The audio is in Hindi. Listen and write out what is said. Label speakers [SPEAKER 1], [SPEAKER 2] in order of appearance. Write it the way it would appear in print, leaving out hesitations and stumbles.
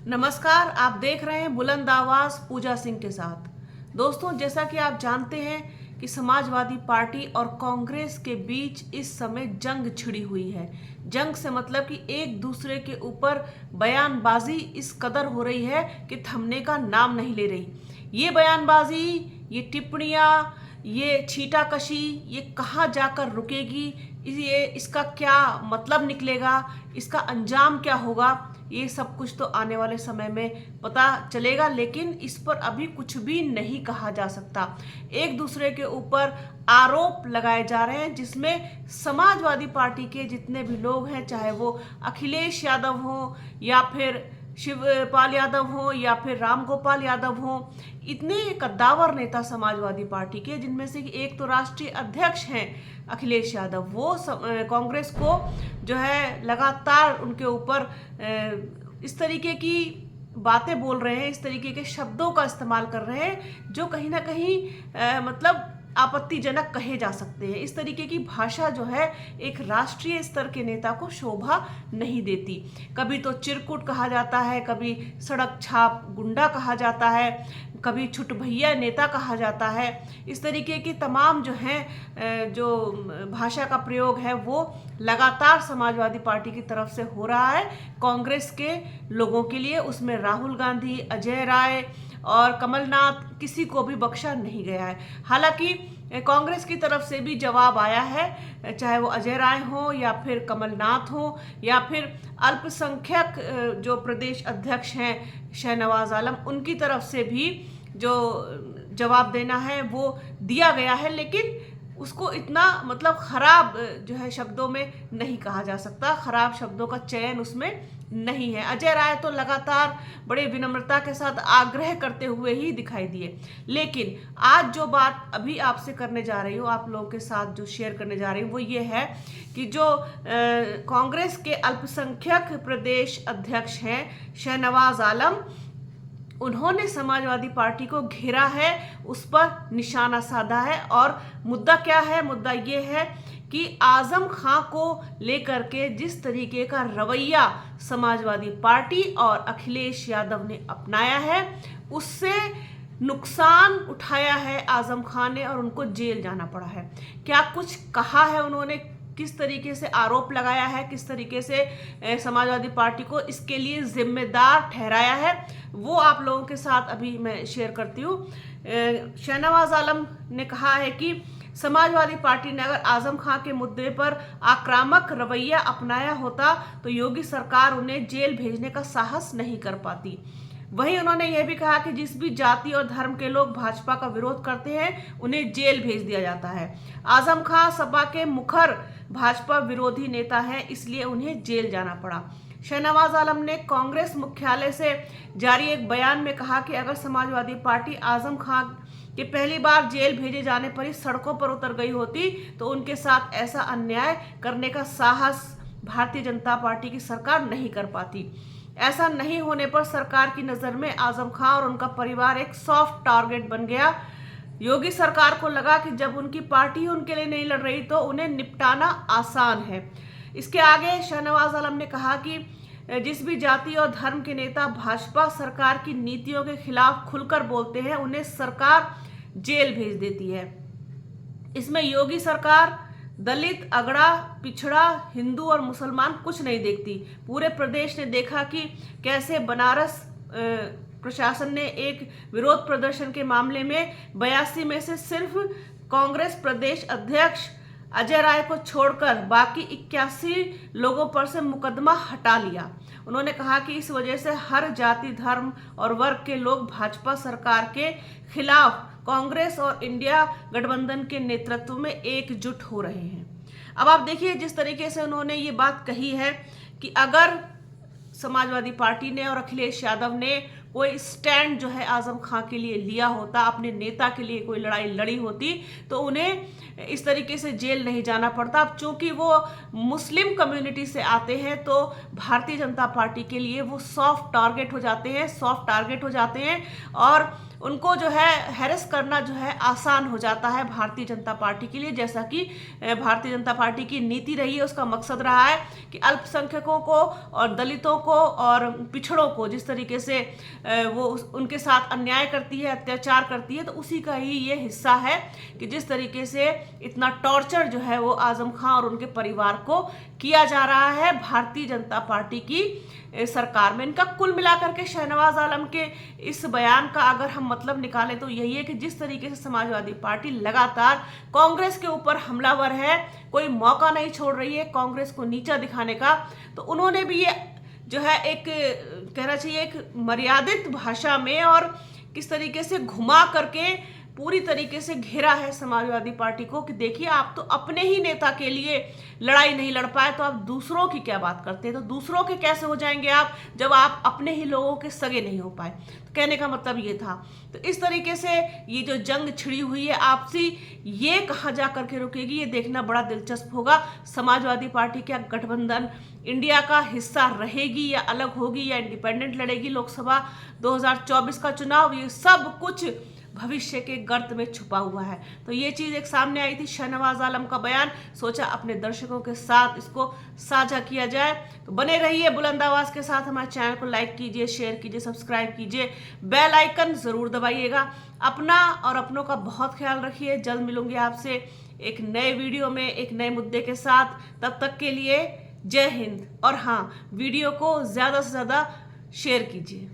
[SPEAKER 1] नमस्कार, आप देख रहे हैं बुलंद आवाज पूजा सिंह के साथ। दोस्तों, जैसा कि आप जानते हैं कि समाजवादी पार्टी और कांग्रेस के बीच इस समय जंग छिड़ी हुई है। जंग से मतलब कि एक दूसरे के ऊपर बयानबाजी इस कदर हो रही है कि थमने का नाम नहीं ले रही। ये बयानबाजी, ये टिप्पणियाँ, ये छीटाकशी, ये कहाँ जाकर रुकेगी, इसका क्या मतलब निकलेगा, इसका अंजाम क्या होगा, ये सब कुछ तो आने वाले समय में पता चलेगा। लेकिन इस पर अभी कुछ भी नहीं कहा जा सकता। एक दूसरे के ऊपर आरोप लगाए जा रहे हैं, जिसमें समाजवादी पार्टी के जितने भी लोग हैं, चाहे वो अखिलेश यादव हो या फिर शिवपाल यादव हो या फिर रामगोपाल यादव हो, इतने कद्दावर नेता समाजवादी पार्टी के, जिनमें से एक तो राष्ट्रीय अध्यक्ष हैं अखिलेश यादव, वो कांग्रेस को जो है लगातार उनके ऊपर इस तरीके की बातें बोल रहे हैं, इस तरीके के शब्दों का इस्तेमाल कर रहे हैं जो कहीं ना कहीं मतलब आपत्तिजनक कहे जा सकते हैं। इस तरीके की भाषा जो है एक राष्ट्रीय स्तर के नेता को शोभा नहीं देती। कभी तो चिरकुट कहा जाता है, कभी सड़क छाप गुंडा कहा जाता है, कभी छुट भैया नेता कहा जाता है। इस तरीके की तमाम जो हैं जो भाषा का प्रयोग है वो लगातार समाजवादी पार्टी की तरफ से हो रहा है कांग्रेस के लोगों के लिए। उसमें राहुल गांधी, अजय राय और कमलनाथ, किसी को भी बख्शा नहीं गया है। हालांकि कांग्रेस की तरफ से भी जवाब आया है, चाहे वो अजय राय हो या फिर कमलनाथ हो या फिर अल्पसंख्यक जो प्रदेश अध्यक्ष हैं शाहनवाज आलम, उनकी तरफ से भी जो जवाब देना है वो दिया गया है। लेकिन उसको इतना मतलब खराब जो है शब्दों में नहीं कहा जा सकता, खराब शब्दों का चयन उसमें नहीं है। अजय राय तो लगातार बड़े विनम्रता के साथ आग्रह करते हुए ही दिखाई दिए। लेकिन आज जो बात अभी आपसे करने जा रही हूँ, आप लोगों के साथ जो शेयर करने जा रही हूँ, वो ये है कि जो कांग्रेस के अल्पसंख्यक प्रदेश अध्यक्ष हैं शाहनवाज आलम, उन्होंने समाजवादी पार्टी को घेरा है, उस पर निशाना साधा है। और मुद्दा क्या है? मुद्दा ये है कि आजम खां को लेकर के जिस तरीके का रवैया समाजवादी पार्टी और अखिलेश यादव ने अपनाया है, उससे नुकसान उठाया है आजम खान ने और उनको जेल जाना पड़ा है। क्या कुछ कहा है उन्होंने, किस तरीके से आरोप लगाया है, किस तरीके से समाजवादी पार्टी को इसके लिए जिम्मेदार ठहराया है, वो आप लोगों के साथ अभी मैं शेयर करती हूँ। शाहनवाज आलम ने कहा है कि समाजवादी पार्टी ने अगर आजम खां के मुद्दे पर आक्रामक रवैया अपनाया होता तो योगी सरकार उन्हें जेल भेजने का साहस नहीं कर पाती। वहीं उन्होंने यह भी कहा कि जिस भी जाति और धर्म के लोग भाजपा का विरोध करते हैं उन्हें जेल भेज दिया जाता है। आजम खां सपा के मुखर भाजपा विरोधी नेता हैं, इसलिए उन्हें जेल जाना पड़ा। शाहनवाज आलम ने कांग्रेस मुख्यालय से जारी एक बयान में कहा कि अगर समाजवादी पार्टी आजम खां के पहली बार जेल भेजे जाने पर ही सड़कों पर उतर गई होती तो उनके साथ ऐसा अन्याय करने का साहस भारतीय जनता पार्टी की सरकार नहीं कर पाती। ऐसा नहीं होने पर सरकार की नजर में आजम खां और उनका परिवार एक सॉफ्ट टारगेट बन गया। योगी सरकार को लगा कि जब उनकी पार्टी उनके लिए नहीं लड़ रही तो उन्हें निपटाना आसान है। इसके आगे शाहनवाज आलम ने कहा कि जिस भी जाति और धर्म के नेता भाजपा सरकार की नीतियों के खिलाफ खुलकर बोलते हैं उन्हें सरकार जेल भेज देती है। इसमें योगी सरकार दलित, अगड़ा, पिछड़ा, हिंदू और मुसलमान कुछ नहीं देखती। पूरे प्रदेश ने देखा कि कैसे बनारस प्रशासन ने एक विरोध प्रदर्शन के मामले में 82 में से सिर्फ कांग्रेस प्रदेश अध्यक्ष अजय राय को छोड़कर बाकी 81 लोगों पर से मुकदमा हटा लिया। उन्होंने कहा कि इस वजह से हर जाति, धर्म और वर्ग के लोग भाजपा सरकार के खिलाफ कांग्रेस और इंडिया गठबंधन के नेतृत्व में एकजुट हो रहे हैं। अब आप देखिए जिस तरीके से उन्होंने ये बात कही है कि अगर समाजवादी पार्टी ने और अखिलेश यादव ने कोई स्टैंड जो है आजम खां के लिए लिया होता, अपने नेता के लिए कोई लड़ाई लड़ी होती, तो उन्हें इस तरीके से जेल नहीं जाना पड़ता। अब चूंकि वो मुस्लिम कम्युनिटी से आते हैं तो भारतीय जनता पार्टी के लिए वो सॉफ्ट टारगेट हो जाते हैं और उनको जो है हैरेस करना जो है आसान हो जाता है भारतीय जनता पार्टी के लिए। जैसा कि भारतीय जनता पार्टी की नीति रही है, उसका मकसद रहा है कि अल्पसंख्यकों को और दलितों को और पिछड़ों को जिस तरीके से वो उनके साथ अन्याय करती है, अत्याचार करती है, तो उसी का ही ये हिस्सा है कि जिस तरीके से इतना टॉर्चर जो है वो आजम खां और उनके परिवार को किया जा रहा है भारतीय जनता पार्टी की सरकार में। इनका कुल मिलाकर के शहनवाज आलम के इस बयान का अगर हम मतलब निकालें तो यही है कि जिस तरीके से समाजवादी पार्टी लगातार कांग्रेस के ऊपर हमलावर है, कोई मौका नहीं छोड़ रही है कांग्रेस को नीचा दिखाने का, तो उन्होंने भी ये जो है एक कहना चाहिए एक मर्यादित भाषा में और किस तरीके से घुमा करके पूरी तरीके से घेरा है समाजवादी पार्टी को कि देखिए आप तो अपने ही नेता के लिए लड़ाई नहीं लड़ पाए तो आप दूसरों की क्या बात करते हैं, तो दूसरों के कैसे हो जाएंगे आप जब आप अपने ही लोगों के सगे नहीं हो पाए। तो कहने का मतलब ये था। तो इस तरीके से ये जो जंग छिड़ी हुई है आपसी, ये कहाँ जा करके रुकेगी, ये देखना बड़ा दिलचस्प होगा। समाजवादी पार्टी क्या गठबंधन इंडिया का हिस्सा रहेगी या अलग होगी या इंडिपेंडेंट लड़ेगी लोकसभा 2024 का चुनाव, ये सब कुछ भविष्य के गर्त में छुपा हुआ है। तो ये चीज़ एक सामने आई थी, शहनवाज आलम का बयान, सोचा अपने दर्शकों के साथ इसको साझा किया जाए। तो बने रहिए बुलंद आवाज के साथ, हमारे चैनल को लाइक कीजिए, शेयर कीजिए, सब्सक्राइब कीजिए, बेल आइकन जरूर दबाइएगा। अपना और अपनों का बहुत ख्याल रखिए। जल्द मिलूंगी आपसे एक नए वीडियो में एक नए मुद्दे के साथ। तब तक के लिए जय हिंद। और हाँ, वीडियो को ज़्यादा से ज़्यादा शेयर कीजिए।